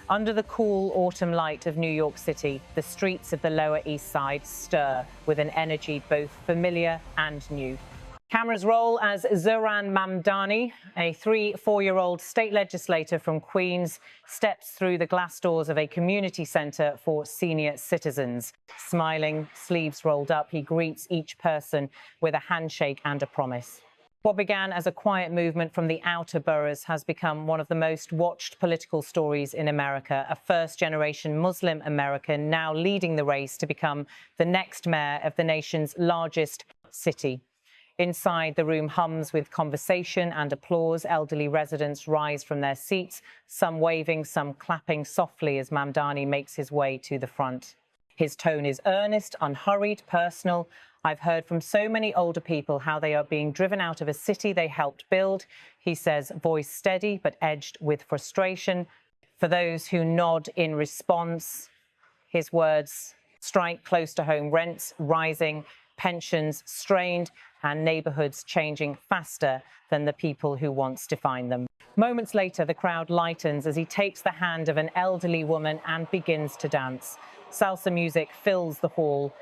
Under the cool autumn light of New York City, the streets of the Lower East Side stir with an energy both familiar and new. Cameras roll as Zohran Mamdani, a 4-year-old state legislator from Queens, steps through the glass doors of a community centre for senior citizens. Smiling, sleeves rolled up, he greets each person with a handshake and a promise. What began as a quiet movement from the outer boroughs has become one of the most watched political stories in America, a first-generation Muslim American now leading the race to become the next mayor of the nation's largest city. Inside, the room hums with conversation and applause. Elderly residents rise from their seats, some waving, some clapping softly as Mamdani makes his way to the front. His tone is earnest, unhurried, personal. I've heard from so many older people how they are being driven out of a city they helped build. He says, voice steady but edged with frustration. For those who nod in response, his words strike close to home: rents rising, pensions strained, and neighbourhoods changing faster than the people who once defined them. Moments later, the crowd lightens as he takes the hand of an elderly woman and begins to dance. Salsa music fills the hall.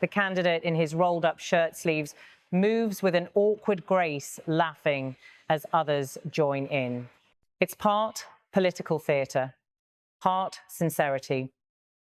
The candidate, in his rolled-up shirt sleeves, moves with an awkward grace, laughing as others join in. It's part political theatre, part sincerity,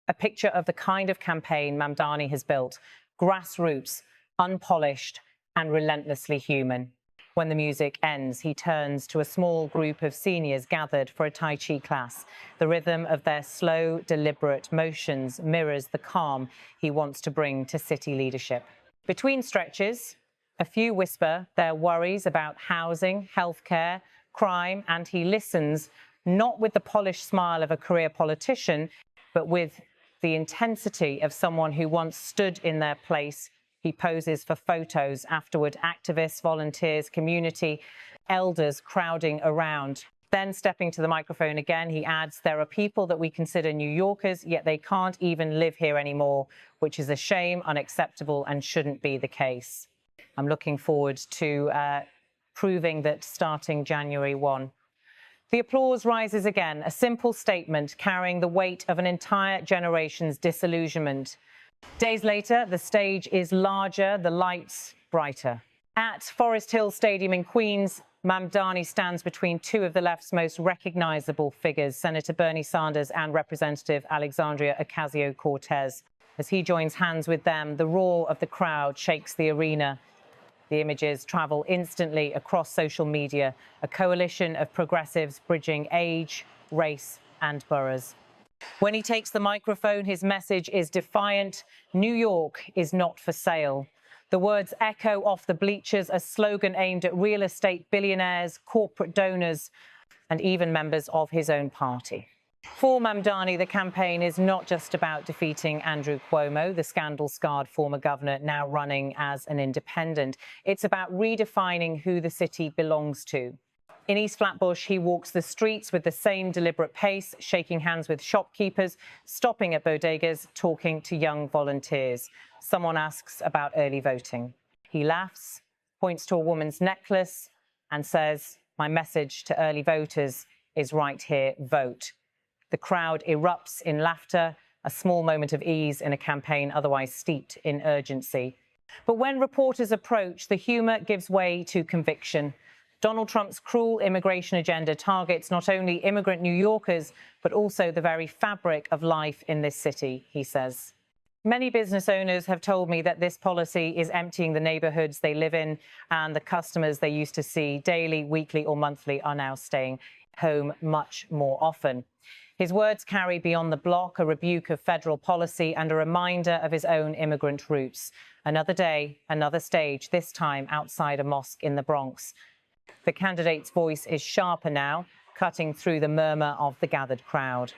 a picture of the kind of campaign Mamdani has built: grassroots, unpolished, and relentlessly human. When the music ends, he turns to a small group of seniors gathered for a Tai Chi class. The rhythm of their slow, deliberate motions mirrors the calm he wants to bring to city leadership. Between stretches, a few whisper their worries about housing, healthcare, crime, and he listens, not with the polished smile of a career politician, but with the intensity of someone who once stood in their place. He poses for photos. Afterward, activists, volunteers, community, elders crowding around. Then, stepping to the microphone again, he adds, there are people that we consider New Yorkers, yet they can't even live here anymore, which is a shame, unacceptable, and shouldn't be the case. I'm looking forward to proving that starting January 1. The applause rises again, a simple statement carrying the weight of an entire generation's disillusionment. Days later, the stage is larger, the lights brighter. At Forest Hill Stadium in Queens, Mamdani stands between two of the left's most recognizable figures, Senator Bernie Sanders and Representative Alexandria Ocasio-Cortez. As he joins hands with them, the roar of the crowd shakes the arena. The images travel instantly across social media, a coalition of progressives bridging age, race, and boroughs. When he takes the microphone, his message is defiant: New York is not for sale. The words echo off the bleachers, a slogan aimed at real estate billionaires, corporate donors, and even members of his own party. For Mamdani, the campaign is not just about defeating Andrew Cuomo, the scandal-scarred former governor now running as an independent. It's about redefining who the city belongs to. In East Flatbush, he walks the streets with the same deliberate pace, shaking hands with shopkeepers, stopping at bodegas, talking to young volunteers. Someone asks about early voting. He laughs, points to a woman's necklace, and says, my message to early voters is right here, vote. The crowd erupts in laughter, a small moment of ease in a campaign otherwise steeped in urgency. But when reporters approach, the humour gives way to conviction. Donald Trump's cruel immigration agenda targets not only immigrant New Yorkers, but also the very fabric of life in this city, he says. Many business owners have told me that this policy is emptying the neighbourhoods they live in, and the customers they used to see daily, weekly or monthly are now staying home much more often. His words carry beyond the block, a rebuke of federal policy and a reminder of his own immigrant roots. Another day, another stage, this time outside a mosque in the Bronx. The candidate's voice is sharper now, cutting through the murmur of the gathered crowd.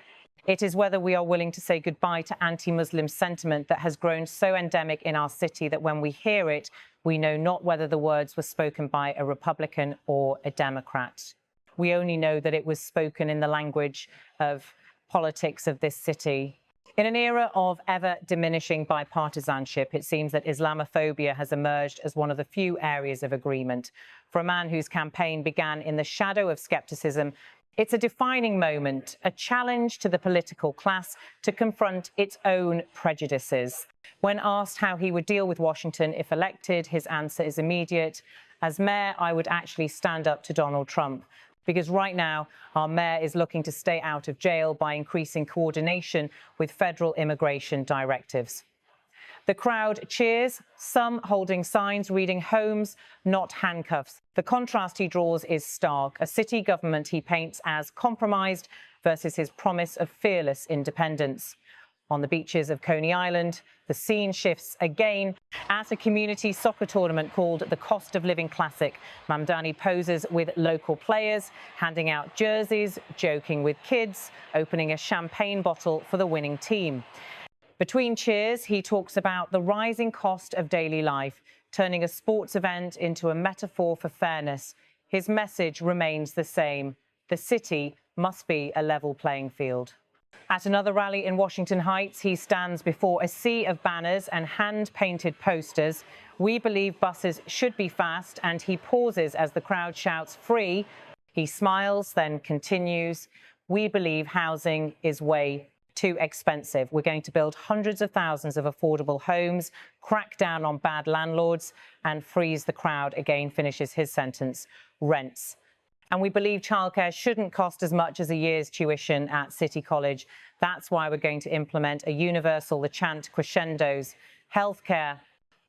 It is whether we are willing to say goodbye to anti-Muslim sentiment that has grown so endemic in our city that when we hear it, we know not whether the words were spoken by a Republican or a Democrat. We only know that it was spoken in the language of politics of this city. In an era of ever-diminishing bipartisanship, it seems that Islamophobia has emerged as one of the few areas of agreement. For a man whose campaign began in the shadow of scepticism, It's a defining moment, a challenge to the political class to confront its own prejudices. When asked how he would deal with Washington if elected, his answer is immediate. As mayor, I would actually stand up to Donald Trump, because right now our mayor is looking to stay out of jail by increasing coordination with federal immigration directives. The crowd cheers, some holding signs reading "Homes, not handcuffs." The contrast he draws is stark, a city government he paints as compromised versus his promise of fearless independence. On the beaches of Coney Island, the scene shifts again. At a community soccer tournament called the Cost of Living Classic, Mamdani poses with local players, handing out jerseys, joking with kids, opening a champagne bottle for the winning team. Between cheers, he talks about the rising cost of daily life, turning a sports event into a metaphor for fairness. His message remains the same. The city must be a level playing field. At another rally in Washington Heights, he stands before a sea of banners and hand-painted posters. "We believe buses should be fast," and he pauses as the crowd shouts "free." He smiles, then continues, "We believe housing is way too expensive. We're going to build hundreds of thousands of affordable homes, crack down on bad landlords, and freeze the crowd." Again finishes his sentence, "rents." And we believe childcare shouldn't cost as much as a year's tuition at City College. That's why we're going to implement a universal, the chant crescendos, healthcare.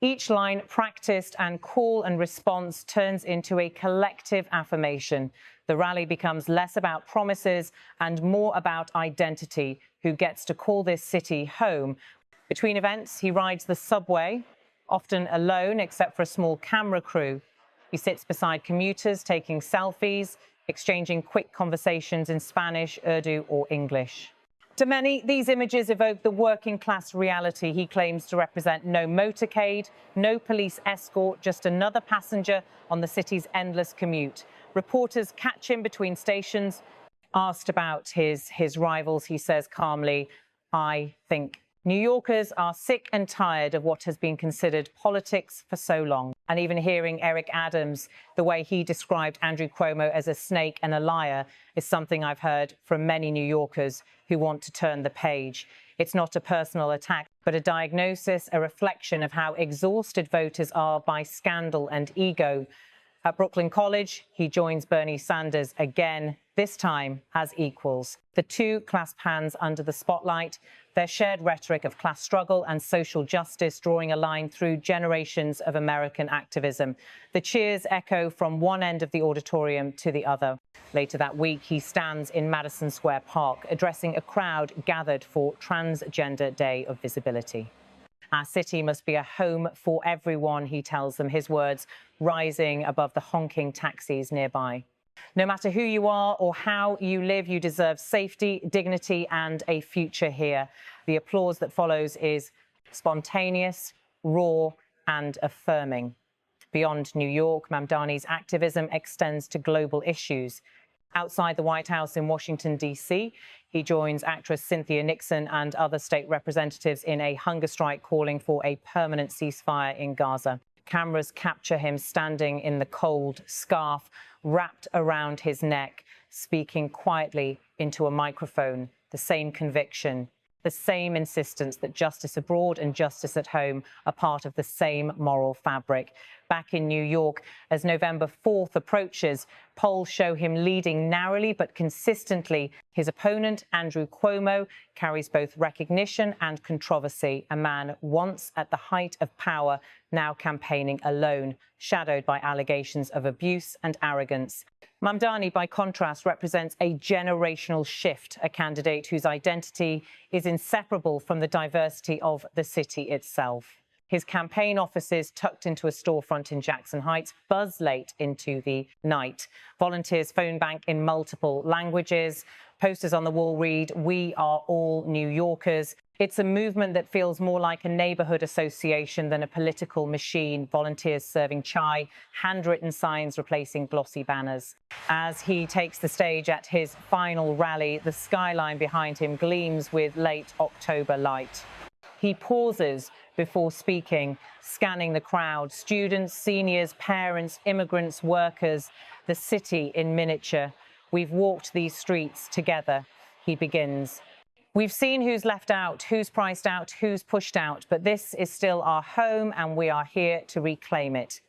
Each line practiced and call and response turns into a collective affirmation. The rally becomes less about promises and more about identity. Who gets to call this city home? Between events, he rides the subway, often alone except for a small camera crew. He sits beside commuters, taking selfies, exchanging quick conversations in Spanish, Urdu, or English. To many, these images evoke the working class reality he claims to represent. No motorcade, no police escort, just another passenger on the city's endless commute. Reporters catch him between stations. Asked about his rivals, he says calmly, "I think New Yorkers are sick and tired of what has been considered politics for so long." And even hearing Eric Adams, the way he described Andrew Cuomo as a snake and a liar, is something I've heard from many New Yorkers who want to turn the page. It's not a personal attack, but a diagnosis, a reflection of how exhausted voters are by scandal and ego. At Brooklyn College, he joins Bernie Sanders again, this time as equals. The two clasp hands under the spotlight, their shared rhetoric of class struggle and social justice drawing a line through generations of American activism. The cheers echo from one end of the auditorium to the other. Later that week, he stands in Madison Square Park, addressing a crowd gathered for Transgender Day of Visibility. "Our city must be a home for everyone," he tells them, his words rising above the honking taxis nearby. "No matter who you are or how you live, you deserve safety, dignity, and a future here." The applause that follows is spontaneous, raw, and affirming. Beyond New York, Mamdani's activism extends to global issues. Outside the White House in Washington, D.C., he joins actress Cynthia Nixon and other state representatives in a hunger strike calling for a permanent ceasefire in Gaza. Cameras capture him standing in the cold, scarf wrapped around his neck, speaking quietly into a microphone, the same conviction, the same insistence that justice abroad and justice at home are part of the same moral fabric. Back in New York, as November 4th approaches, polls show him leading narrowly but consistently. His opponent, Andrew Cuomo, carries both recognition and controversy. A man once at the height of power, now campaigning alone, shadowed by allegations of abuse and arrogance. Mamdani, by contrast, represents a generational shift, a candidate whose identity is inseparable from the diversity of the city itself. His campaign offices, tucked into a storefront in Jackson Heights, buzz late into the night. Volunteers phone bank in multiple languages. Posters on the wall read, "We are all New Yorkers." It's a movement that feels more like a neighborhood association than a political machine. Volunteers serving chai, handwritten signs replacing glossy banners. As he takes the stage at his final rally, the skyline behind him gleams with late October light. He pauses before speaking, scanning the crowd, students, seniors, parents, immigrants, workers, the city in miniature. We've walked these streets together, he begins. We've seen who's left out, who's priced out, who's pushed out, but this is still our home and we are here to reclaim it.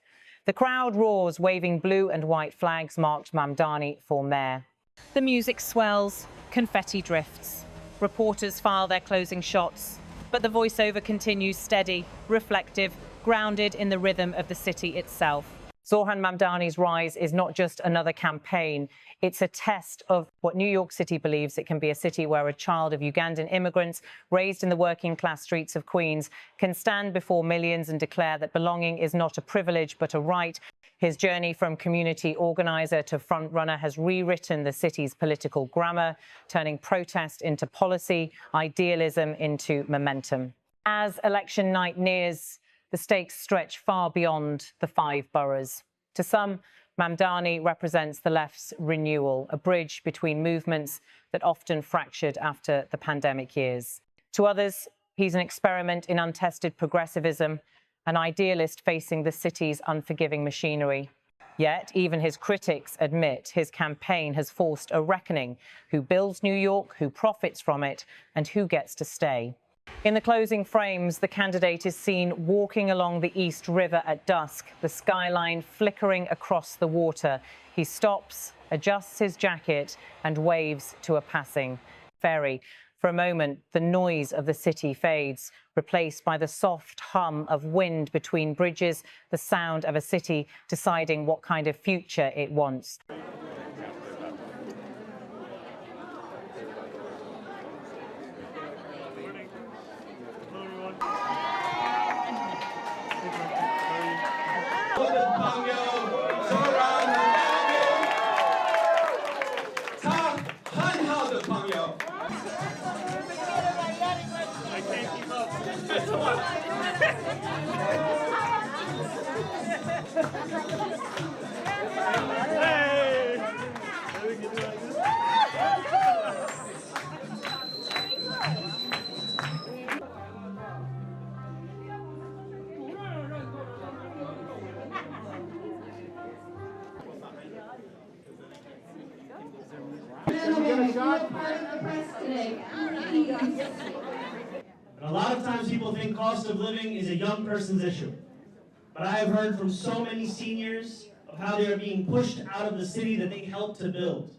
The crowd roars, waving blue and white flags marked Mamdani for mayor. The music swells, confetti drifts. Reporters file their closing shots, but the voiceover continues steady, reflective, grounded in the rhythm of the city itself. Zohran Mamdani's rise is not just another campaign. It's a test of what New York City believes it can be, a city where a child of Ugandan immigrants raised in the working class streets of Queens can stand before millions and declare that belonging is not a privilege but a right. His journey from community organizer to frontrunner has rewritten the city's political grammar, turning protest into policy, idealism into momentum. As election night nears, the stakes stretch far beyond the 5 boroughs. To some, Mamdani represents the left's renewal, a bridge between movements that often fractured after the pandemic years. To others, he's an experiment in untested progressivism, an idealist facing the city's unforgiving machinery. Yet, even his critics admit his campaign has forced a reckoning: who builds New York, who profits from it, and who gets to stay. In the closing frames, the candidate is seen walking along the East River at dusk, the skyline flickering across the water. He stops, adjusts his jacket, and waves to a passing ferry. For a moment, the noise of the city fades, replaced by the soft hum of wind between bridges, the sound of a city deciding what kind of future it wants. A lot of times people think cost of living is a young person's issue. But I have heard from so many seniors of how they are being pushed out of the city that they helped to build.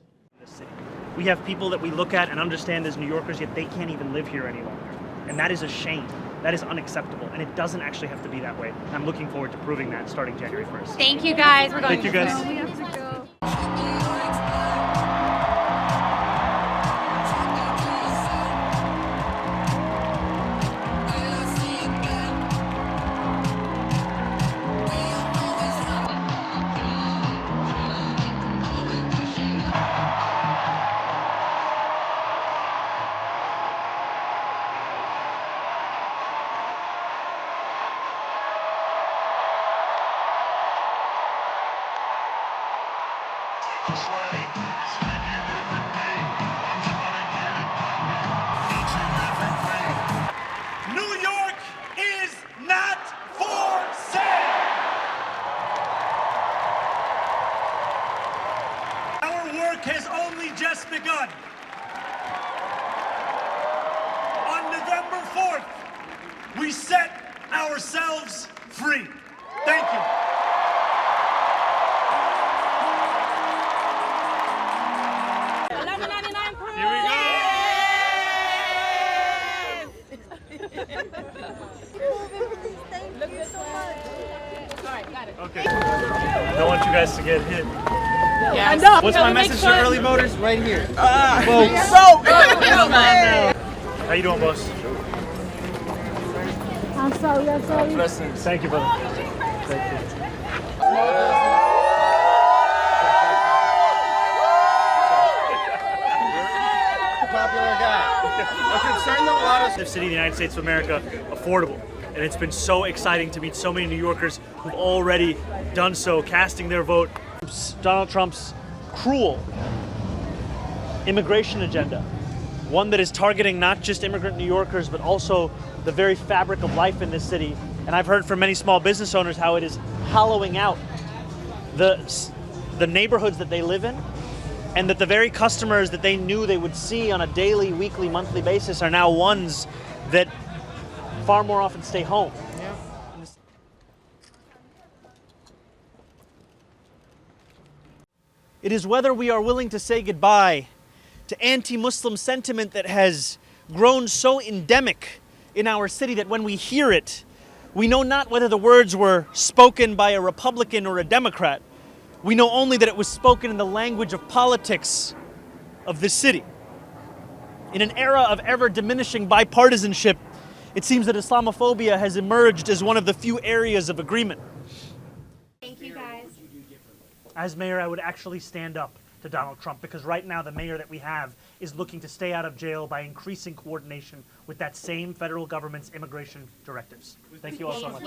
We have people that we look at and understand as New Yorkers, yet they can't even live here any longer. And that is a shame. That is unacceptable. And it doesn't actually have to be that way. I'm looking forward to proving that starting January 1st. Thank you guys. We're going. Thank you guys. We have to go. New York is not for sale. Our work has only just begun. On November 4th, we set ourselves free. Thank you. Here we go. Thank you so much. All right, got it. Okay. I don't want you guys to get hit. Yeah, I know. What's my message to early voters? Right here. How you doing, boss? I'm sorry. Thank you, brother. Thank you. The city of the United States of America affordable, and it's been so exciting to meet so many New Yorkers who've already done so, casting their vote. Donald Trump's cruel immigration agenda, one that is targeting not just immigrant New Yorkers but also the very fabric of life in this city. And I've heard from many small business owners how it is hollowing out the neighborhoods that they live in and that the very customers that they knew they would see on a daily, weekly, monthly basis are now ones that far more often stay home. Yeah. It is whether we are willing to say goodbye to anti-Muslim sentiment that has grown so endemic in our city that when we hear it, we know not whether the words were spoken by a Republican or a Democrat. We know only that it was spoken in the language of politics of this city. In an era of ever-diminishing bipartisanship, it seems that Islamophobia has emerged as one of the few areas of agreement. Thank you, guys. As mayor, I would actually stand up to Donald Trump, because right now the mayor that we have is looking to stay out of jail by increasing coordination with that same federal government's immigration directives. Thank you all so much.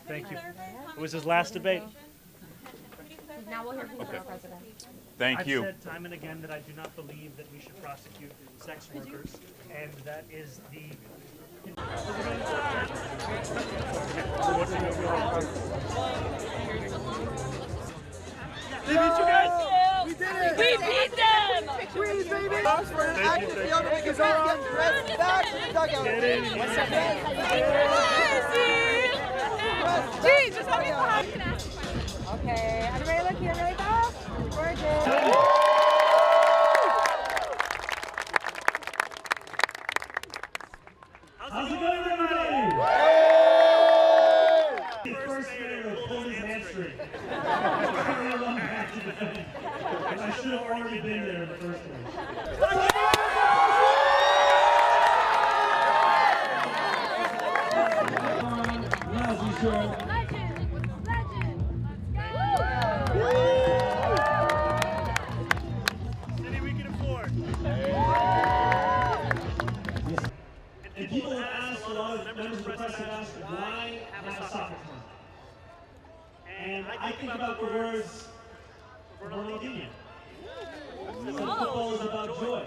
Thank you. It was his last debate. Now we'll hear from the president. Thank you. I've said time and again that I do not believe that we should prosecute sex workers, and that is the... We beat you guys. We did it! We beat them! Freeze, baby! For an act to be able to make his own get the rest back to the dugout. What's up, man? Gee, just let me behind. Okay, everybody look here really fast. Gorgeous. How's it going, everybody? First mayor pulled his hamstring. I should have already been there in the first place. Legend! Legend! City we can afford. And people have asked, a lot of members of the press have asked, why have a soccer tournament? And I think about the words of Ronaldinho. Football is about joy.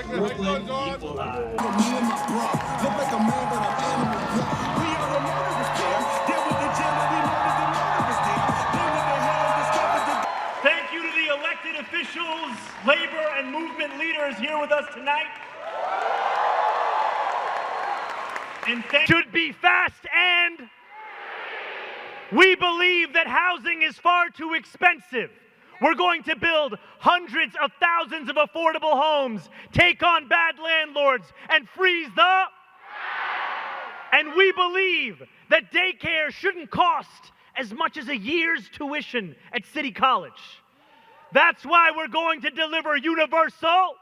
Brooklyn equalized. Thank you to the elected officials, labor and movement leaders here with us tonight. And should be fast, and we believe that housing is far too expensive. We're going to build hundreds of thousands of affordable homes, take on bad landlords, and freeze the... And we believe that daycare shouldn't cost as much as a year's tuition at City College. That's why we're going to deliver universal...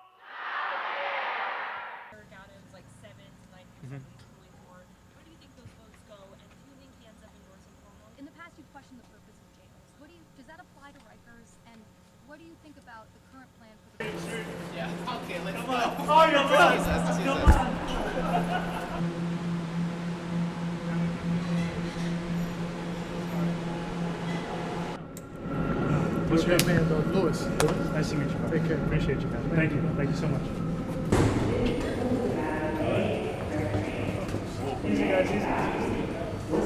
Like 7 to 9% going for. Where do you think those votes go, and who do you think he ends up endorsing Cuomo? In the past, you've questioned the purpose of jails. Does that apply to Rikers? And what do you think about the current plan for the... Yeah, okay, let's go. Oh, you're right. Come on. What's your name, man? Lewis. Nice to meet you. Take care. Appreciate you, man. Thank you. Thank you so much. Easy, guys, easy.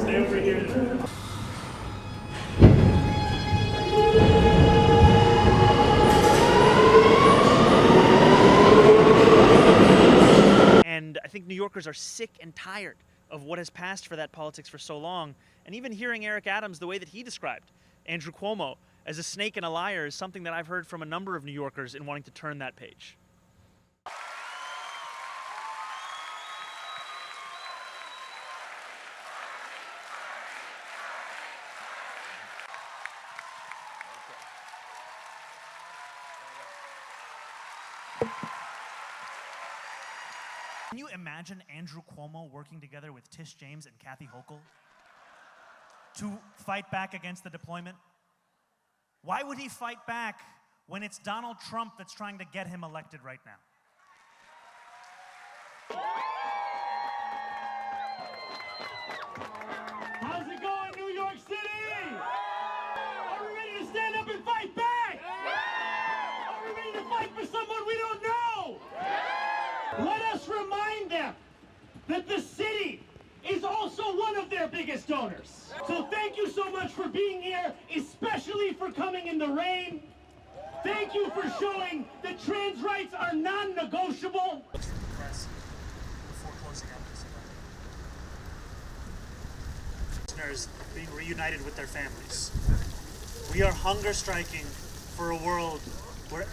Stay over here. And I think New Yorkers are sick and tired of what has passed for that politics for so long. And even hearing Eric Adams, the way that he described Andrew Cuomo as a snake and a liar, is something that I've heard from a number of New Yorkers in wanting to turn that page. Can you imagine Andrew Cuomo working together with Tish James and Kathy Hochul to fight back against the deployment? Why would he fight back when it's Donald Trump that's trying to get him elected right now? How's it going, New York City? Are we ready to stand up and fight back? Are we ready to fight for someone we don't know? Let us remind them that the city is also one of their biggest donors. So thank you so much for being here, especially for coming in the rain. Thank you for showing that trans rights are non-negotiable. Before closing out this event. Prisoners being reunited with their families. We are hunger striking for a world where